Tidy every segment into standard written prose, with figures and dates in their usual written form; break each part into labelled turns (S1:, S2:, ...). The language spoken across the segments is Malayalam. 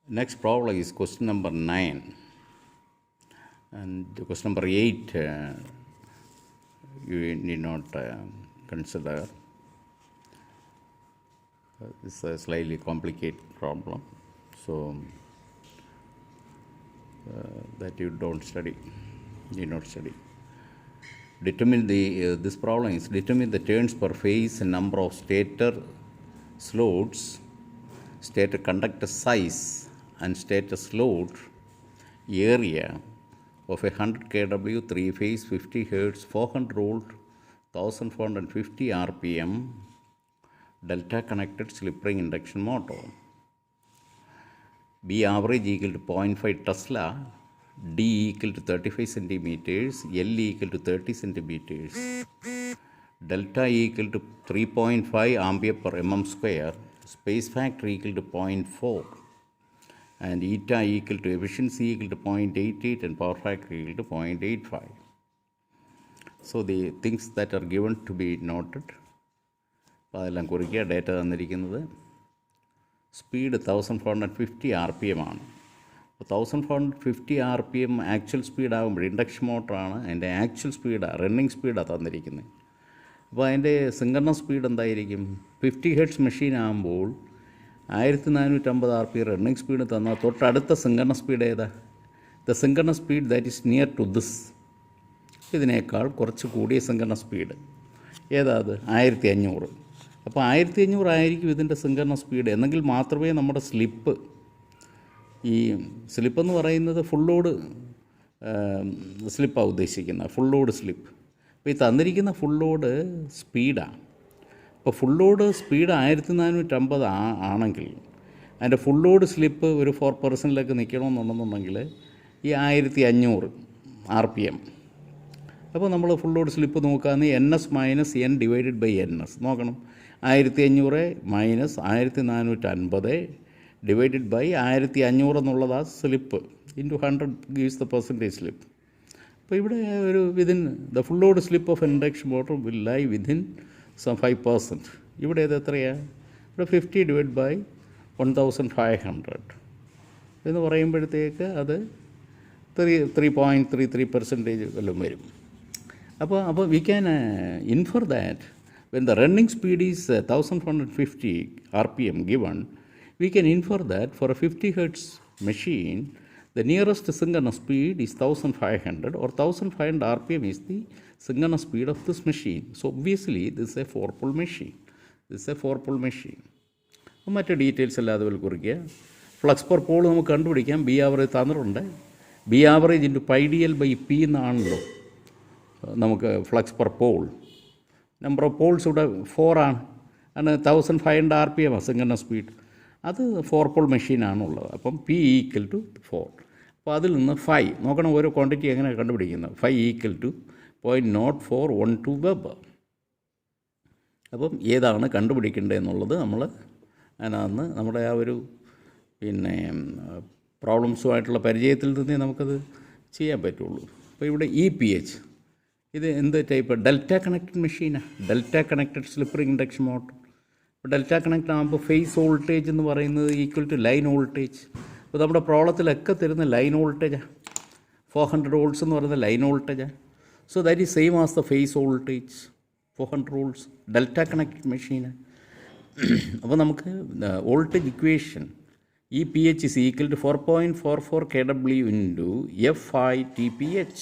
S1: Next problem is question number 9, and question number 8 you need not consider. It's a slightly complicated problem, so that you don't study, need not study. Determine this problem is determine the turns per phase and number of stator slots, stator conductor size and stator slot area of a 100 kW 3-phase 50 Hz 400 volt 1450 RPM delta connected slip ring induction motor. B average equal to 0.5 Tesla, D equal to 35 centimeters, L equal to 30 centimeters, delta equal to 3.5 ampere per mm square, space factor equal to 0.4, and eta equal to efficiency equal to 0.88 and power factor equal to 0.85. So the things that are given to be noted. അതെല്ലാം കുറിക്കുക. ഡേറ്റ തന്നിരിക്കുന്നത് സ്പീഡ് 1450 RPM ആണ്. അപ്പോൾ 1450 RPM ആക്ച്വൽ സ്പീഡാകുമ്പോൾ ഇൻഡക്ഷൻ മോട്ടറാണ്, അതിൻ്റെ ആക്ച്വൽ സ്പീഡാണ്, റണ്ണിങ് സ്പീഡാണ് തന്നിരിക്കുന്നത്. അപ്പോൾ അതിൻ്റെ സിങ്കർണസ് സ്പീഡ് എന്തായിരിക്കും? 50 ഹെർട്സ് മെഷീൻ ആകുമ്പോൾ 1450 RPM റണ്ണിങ് സ്പീഡ് തന്നാൽ തൊട്ടടുത്ത സിങ്കർണസ് സ്പീഡ് ഏതാ? The synchronous speed that is near to this, ഇതിനേക്കാൾ കുറച്ച് കൂടിയ സിങ്കർണസ് സ്പീഡ് ഏതാ? അത് 1500. അപ്പോൾ 1500 ആയിരിക്കും ഇതിൻ്റെ സിങ്കർണസ് സ്പീഡ്. എന്നെങ്കിൽ മാത്രമേ നമ്മുടെ സ്ലിപ്പ്, ഈ സ്ലിപ്പെന്ന് പറയുന്നത് ഫുൾ ലോഡ് സ്ലിപ്പാണ് ഉദ്ദേശിക്കുന്നത്, ഫുൾ ലോഡ് സ്ലിപ്പ്. അപ്പോൾ ഈ തന്നിരിക്കുന്ന ഫുൾ ലോഡ് സ്പീഡാണ്. അപ്പോൾ ഫുൾ ലോഡ് സ്പീഡ് 1450 ആണെങ്കിൽ അതിൻ്റെ ഫുൾ ലോഡ് സ്ലിപ്പ് ഒരു 4% നിൽക്കണമെന്നുണ്ടെന്നുണ്ടെങ്കിൽ ഈ 1500 RPM. അപ്പോൾ നമ്മൾ ഫുൾ ലോഡ് സ്ലിപ്പ് നോക്കുകയാണെങ്കിൽ NS minus N divided by NS നോക്കണം. 1500 മൈനസ് 1450 ഡിവൈഡഡ് ബൈ 1500 എന്നുള്ളതാണ് slip, into 100 gives the percentage slip. അപ്പോൾ ഇവിടെ ഒരു within the full load slip of induction motor will lie within some 5%. ഇവിടെ ഇത് എത്രയാണ്? ഇവിടെ 50 ഡിവൈഡ് ബൈ 1500 എന്ന് പറയുമ്പോഴത്തേക്ക് അത് 3.33% വല്ലതും വരും. അപ്പോൾ we can infer that when the running speed is 1450 RPM given, we can infer that for a 50 Hz machine, the nearest synchronous speed is 1500 or 1500 RPM is the synchronous speed of this machine. So obviously this is a 4-pole machine. മറ്റ് ഡീറ്റെയിൽസ് അല്ലാതെ അതിൽ കുറിക്കുക. ഫ്ലക്സ് പെർ പോൾ നമുക്ക് കണ്ടുപിടിക്കാം. ബി ആവറേജ് തന്നിട്ടുണ്ട്. B average into πdl by P എന്നാണല്ലോ നമുക്ക് flux per pole. Number of poles ഇവിടെ 4 ആണ്. ആണ് 1500 RPM സിങ്കർണസ് സ്പീഡ്. അത് 4-pole മെഷീനാണുള്ളത്. അപ്പം P ഈക്വൽ ടു 4. അപ്പോൾ അതിൽ നിന്ന് 5 നോക്കണം. ഓരോ ക്വാണ്ടിറ്റി എങ്ങനെ കണ്ടുപിടിക്കുന്നത്? 5 ഈക്വൽ ടു 0.0412 വെബർ. അപ്പം ഏതാണ് കണ്ടുപിടിക്കേണ്ടതെന്നുള്ളത് നമ്മൾ അതിനകത്ത് നമ്മുടെ ആ ഒരു പ്രോബ്ലംസുമായിട്ടുള്ള പരിചയത്തിൽ നിന്നേ നമുക്കത് ചെയ്യാൻ പറ്റുള്ളൂ. അപ്പോൾ ഇവിടെ EPH ഇത് എന്ത് ടൈപ്പ്? ഡെൽറ്റ കണക്റ്റഡ് മെഷീനാണ്. Delta connected slip ring induction motor. ഇപ്പോൾ ഡെൽറ്റ കണക്റ്റഡ് ആകുമ്പോൾ ഫേസ് വോൾട്ടേജ് എന്ന് പറയുന്നത് ഈക്വൽ ടു ലൈൻ വോൾട്ടേജ്. അപ്പോൾ നമ്മുടെ പ്രോബ്ലത്തിലൊക്കെ തരുന്ന ലൈൻ വോൾട്ടേജാണ്. 400 volts എന്ന് പറയുന്നത് ലൈൻ വോൾട്ടേജാണ്. So that is same as the phase voltage 400 volts. Delta connected മെഷീന്. അപ്പോൾ നമുക്ക് voltage equation EPH is equal to 4.44 kW into FI TPH.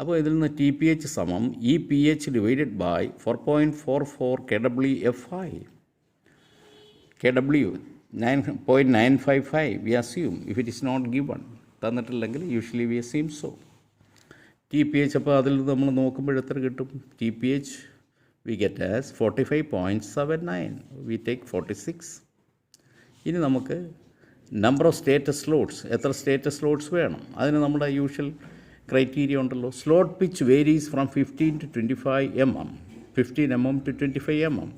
S1: അപ്പോൾ ഇതിൽ നിന്ന് TPH സമം EPH divided by 4.44 kW FI. KW 9.955 we assume if it is not given. തന്നിട്ടില്ലെങ്കിൽ usually we assume so. TPH അപ്പോൾ അതിൽ നമ്മൾ നോക്കുമ്പോൾ എത്ര കിട്ടും? TPH we get as 45.79. we take 46. ഇനി നമുക്ക് നമ്പർ ഓഫ് സ്റ്റേറ്റസ് സ്ലോട്ട്സ്, എത്ര സ്റ്റേറ്റസ് സ്ലോട്ട്സ് വേണം? അതിന് നമ്മുടെ യൂഷ്വൽ ക്രൈറ്റീരിയ ഉണ്ടല്ലോ. Slot pitch varies from 15 to 25 mm, 15 mm to 25 mm,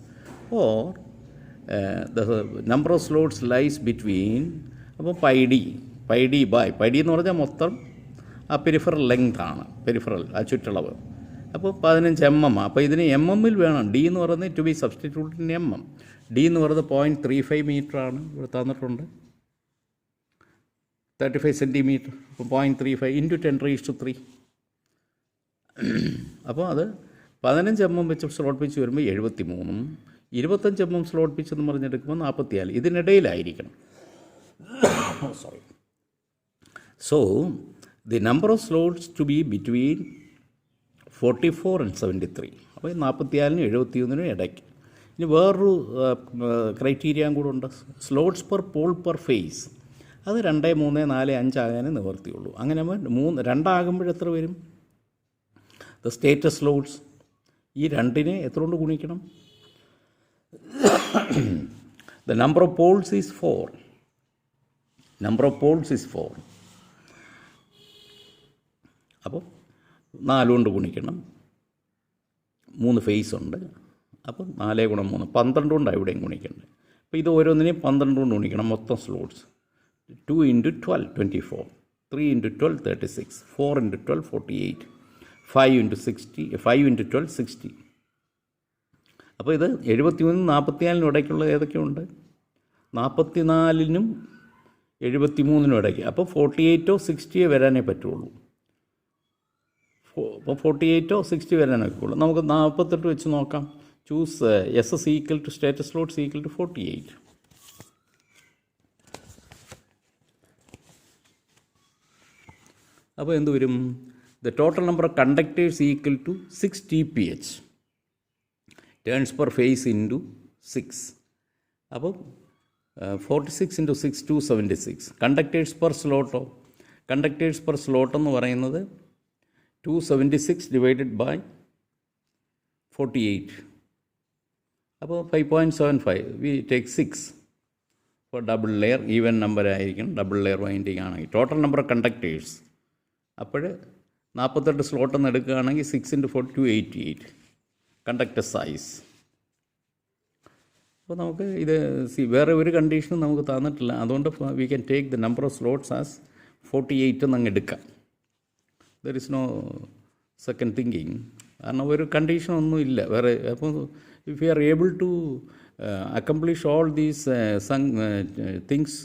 S1: or the number of slots lies between. അപ്പോൾ πd എന്ന് പറഞ്ഞാൽ മൊത്തം ആ പെരിഫറൽ ലെങ്ത് ആണ്, പെരിഫറൽ ആ ചുറ്റളവ്. അപ്പോൾ 15 mm. അപ്പോൾ ഇതിന് MM-ൽ വേണം. D എന്ന് പറയുന്നത് to be substituted in MM. D എന്ന് പറയുന്നത് 0.35 മീറ്ററാണ് ഇവിടെ തന്നിട്ടുണ്ട്. 35 സെൻറ്റിമീറ്റർ. അപ്പോൾ 0.35 ഇൻറ്റു 10⁻3. അപ്പോൾ അത് 15 mm വെച്ച് സ്ലോട്ട് പിച്ച് വരുമ്പോൾ 73, 25 mm സ്ലോട്ട് പിച്ച് എന്ന് പറഞ്ഞെടുക്കുമ്പോൾ 44. ഇതിനിടയിലായിരിക്കണം. Sorry. So the number of slots to be between 44 and 73. അപ്പോൾ 44-നും 71-നും ഇടയ്ക്ക്. ഇനി വേറൊരു ക്രൈറ്റീരിയ കൂടെ ഉണ്ട്. Slots per pole per phase. അത് 2, 3, 4, 5 ആകാനേ നിവർത്തിയുള്ളൂ. അങ്ങനെ 2 ആകുമ്പോൾ എത്ര വരും? The status slots. ഈ 2-നെ എത്ര കൊണ്ട് ഗുണിക്കണം? The number of Paul's is 4. Number of Paul's is 4. അപ്പോൾ 4 കൊണ്ട് ഗുണിക്കണം. 3 ഫേസ് ഉണ്ട്. അപ്പോൾ 4 × 3 12 കൊണ്ടാണ് ഇവിടെയും ഗുണിക്കേണ്ടത്. അപ്പോൾ ഇത് ഓരോന്നിനെയും 12 കൊണ്ട് ഗുണിക്കണം. മൊത്തം സ്ലോട്ട്സ് 2 × 12 24, 3 × 12 36, 4 × 12 48, 5 × 60, 5 × 12 60. അപ്പോൾ ഇത് 73-നും 44-നും ഇടയ്ക്കുള്ള ഏതൊക്കെയുണ്ട്? 44-നും 73-നും ഇടയ്ക്ക്. അപ്പോൾ 48 or 60 വരാനേ പറ്റുള്ളൂ. അപ്പോൾ 48 or 60 വരാനൊക്കെ ഉള്ളൂ. നമുക്ക് 48 വെച്ച് നോക്കാം. Choose SS equal to stator slots equal to 48. അപ്പോൾ എന്ത് വരും? The total number of conductors equal to 6 TPH turns per phase into 6. അപ്പോൾ 46 × 6 276. കണ്ടക്ടേഴ്സ് പെർ സ്ലോട്ടോ? കണ്ടക്ടേഴ്സ് പെർ സ്ലോട്ട് എന്ന് പറയുന്നത് 276 ഡിവൈഡഡ് ബൈ 48. അപ്പോൾ 5.75. We take 6 for double layer. Even number ആയിരിക്കണം. ഡബിൾ ലെയർ വൈൻഡിങ് ആണെങ്കിൽ ടോട്ടൽ നമ്പർ ഓഫ് കണ്ടക്ടേഴ്സ്. അപ്പോൾ 48 സ്ലോട്ടെന്ന് എടുക്കുകയാണെങ്കിൽ 6 × 4 288 കണ്ടക്ടർ സൈസ്. അപ്പോൾ നമുക്ക് ഇത് വേറെ ഒരു കണ്ടീഷനും നമുക്ക് തന്നിട്ടില്ല. അതുകൊണ്ട് we can take the number of slots as 48 എന്നങ്ങ് എടുക്കാം. There is no second thinking. കാരണം ഒരു കണ്ടീഷനൊന്നും ഇല്ല വേറെ. അപ്പോൾ if you are able to accomplish all these things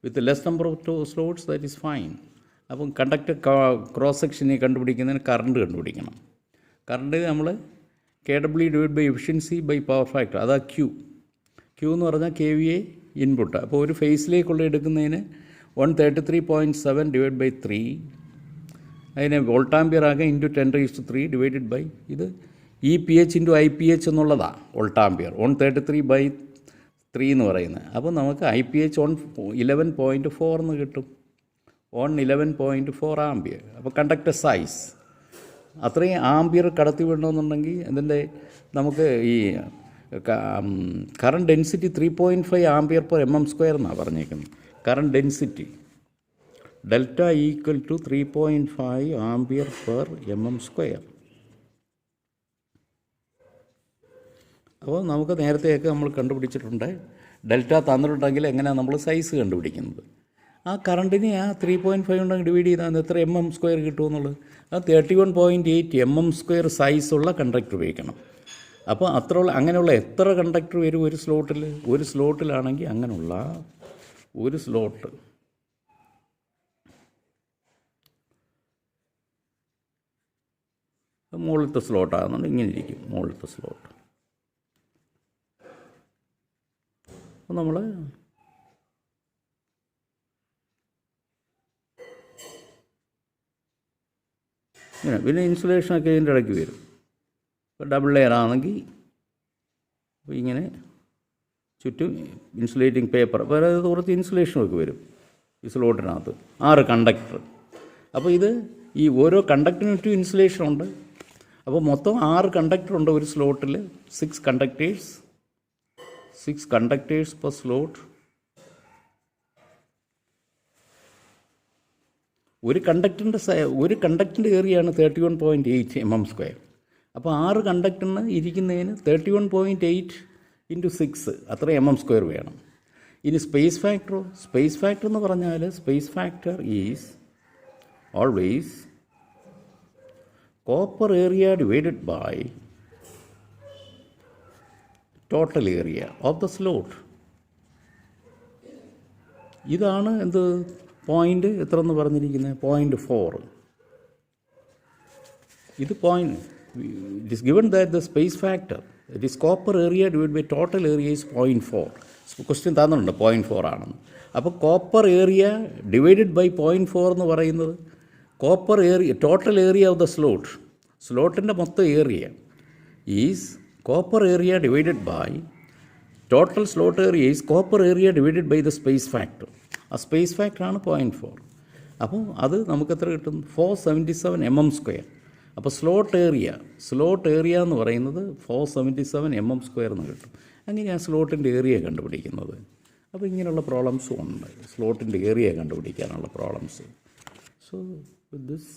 S1: with less number of slots, that is fine. അപ്പം കണ്ടക്ടർ ക്രോസ് സെക്ഷനെ കണ്ടുപിടിക്കുന്നതിന് കറണ്ട് കണ്ടുപിടിക്കണം. കറണ്ട് നമ്മൾ KW divide by efficiency by power factor. അതാ Q എന്ന് പറഞ്ഞാൽ KVA ഇൻപുട്ട്. അപ്പോൾ ഒരു ഫേസിലേക്കുള്ള എടുക്കുന്നതിന് 133.7 ഡിവൈഡ് ബൈ 3. അതിനെ വോൾട്ടാമ്പിയർ ആകെ ഇൻറ്റു 10⁻³ ഡിവൈഡഡ് ബൈ ഇത് EPH × IPH എന്നുള്ളതാണ് വോൾട്ടാമ്പിയർ. 133/3 എന്ന് പറയുന്നത്. അപ്പോൾ നമുക്ക് IPH 11.4 എന്ന് കിട്ടും. 11.4 ആംബിയർ. അപ്പോൾ കണ്ടക്ടർ സൈസ് അത്രയും ആംബിയർ കടത്തി വിടണമെന്നുണ്ടെങ്കിൽ അതിൻ്റെ നമുക്ക് ഈ current density 3.5 ampere per mm² എന്നാണ് പറഞ്ഞേക്കുന്നത്. Current density delta equal to 3.5 ampere per mm². അപ്പോൾ നമുക്ക് നേരത്തെയൊക്കെ നമ്മൾ കണ്ടുപിടിച്ചിട്ടുണ്ട്. ഡെൽറ്റ തന്നിട്ടുണ്ടെങ്കിൽ എങ്ങനെയാണ് നമ്മൾ സൈസ് കണ്ടുപിടിക്കുന്നത്? ആ കറണ്ടിനെ ആ 3.5 കൊണ്ട് ഡിവൈഡ് ചെയ്താൽ എത്ര mm² കിട്ടുമെന്നുള്ളത്. ആ 31.8 mm² സൈസുള്ള കണ്ടക്ടർ ഉപയോഗിക്കണം. അപ്പോൾ അങ്ങനെയുള്ള എത്ര കണ്ടക്ടർ വരും ഒരു സ്ലോട്ടിൽ? ഒരു സ്ലോട്ടിലാണെങ്കിൽ അങ്ങനെയുള്ള ഒരു സ്ലോട്ട് മുകളിലത്തെ സ്ലോട്ടാകുന്നുണ്ട്. ഇങ്ങനെ ഇരിക്കും മുകളിലത്തെ സ്ലോട്ട്. അപ്പോൾ നമ്മൾ ഇങ്ങനെ പിന്നെ ഇൻസുലേഷനൊക്കെ ഇതിൻ്റെ ഇടയ്ക്ക് വരും. ഇപ്പോൾ ഡബിൾ ലെയർ ആണെങ്കിൽ അപ്പോൾ ഇങ്ങനെ ചുറ്റും ഇൻസുലേറ്റിംഗ് പേപ്പർ, വേറെ കുറച്ച് ഇൻസുലേഷനൊക്കെ വരും ഈ സ്ലോട്ടിനകത്ത്. 6 കണ്ടക്ടർ. അപ്പോൾ ഇത് ഈ ഓരോ കണ്ടക്ടറിനും ചുറ്റും ഇൻസുലേഷനുണ്ട്. അപ്പോൾ മൊത്തം 6 കണ്ടക്ടറുണ്ട് ഒരു സ്ലോട്ടിൽ. 6 കണ്ടക്ടേഴ്സ് പെർ സ്ലോട്ട്. ഒരു കണ്ടക്ടറിൻ്റെ ഏരിയയാണ് 31.8 mm². അപ്പോൾ 6 കണ്ടക്ടറിന് ഇരിക്കുന്നതിന് 31.8 × 6 അത്ര mm² വേണം. ഇനി സ്പേസ് ഫാക്ടർ എന്ന് പറഞ്ഞാൽ space factor is always copper area divided by total area of the slot. ഇതാണ് എന്ത് പോയിൻ്റ് എത്ര എന്ന് പറഞ്ഞിരിക്കുന്നത് 0.4. ഇത് point it is given that the space factor it is copper area divide by total area is 0.4. Question തന്നിട്ടുണ്ട് 0.4 ആണെന്ന്. അപ്പോൾ കോപ്പർ ഏരിയ ഡിവൈഡഡ് ബൈ 0.4 എന്ന് പറയുന്നത് copper area total area of the സ്ലോട്ടിൻ്റെ മൊത്തം area is copper area divided by total slot area is copper area divided by the space factor. ആ സ്പേസ് ഫാക്ടറാണ് 0.4. അപ്പോൾ അത് നമുക്ക് എത്ര കിട്ടും? 477 mm². അപ്പോൾ സ്ലോട്ട് ഏരിയ എന്ന് പറയുന്നത് 477 mm² എന്ന് കിട്ടും. അങ്ങനെയാണ് സ്ലോട്ടിൻ്റെ ഏരിയ കണ്ടുപിടിക്കുന്നത്. അപ്പോൾ ഇങ്ങനെയുള്ള പ്രോബ്ലംസും ഉണ്ട്, സ്ലോട്ടിൻ്റെ ഏരിയ കണ്ടുപിടിക്കാനുള്ള പ്രോബ്ലംസ്. So with this